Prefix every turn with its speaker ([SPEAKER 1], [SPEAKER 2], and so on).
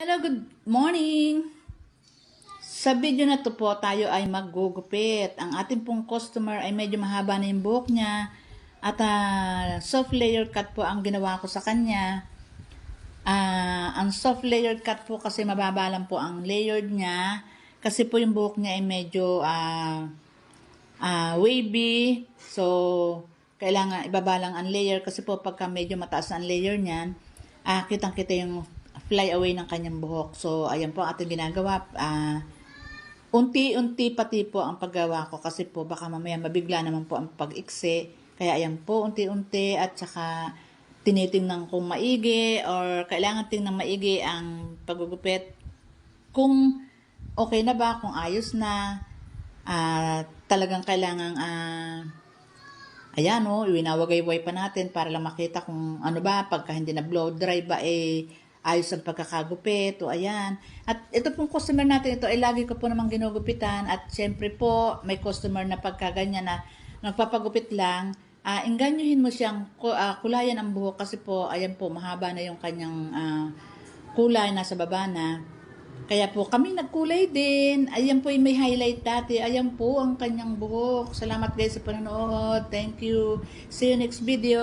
[SPEAKER 1] Hello, good morning! Sa video na to po, tayo ay maggugupit. Ang ating pong customer ay medyo mahaba na yung buhok niya at soft layer cut po ang ginawa ko sa kanya. Ang soft layer cut po kasi mababa lang po ang layered niya kasi po yung buhok niya ay medyo wavy. So, kailangan ibaba lang ang layer kasi po pagka medyo mataas ang layer niyan, kitang-kita yung fly away ng kanyang buhok. So, ayan po ang ating ginagawa. Unti-unti pati po ang paggawa ko kasi po baka mamaya mabigla naman po ang pag-iksi. Kaya ayan po, unti-unti at saka tinitingnan kung maigi or kailangan tingnan maigi ang paggugupit. Kung okay na ba, kung ayos na, talagang kailangan ayan iwinawagay-way pa natin para lang makita kung ano ba, pagka hindi na blow dry ba ayos ang pagkakagupit o ayan. At ito pong customer natin, ito ay lagi ko po namang ginugupitan at syempre po may customer na pagkaganyan na nagpapagupit lang, inganyohin mo siyang kulayan ang buhok kasi po ayan po mahaba na yung kanyang kulay nasa baba na. Kaya po kami nagkulay din. Ayan po yung may highlight dati. Ayan po ang kanyang buhok. Salamat guys sa panonood. Thank you. See you next video.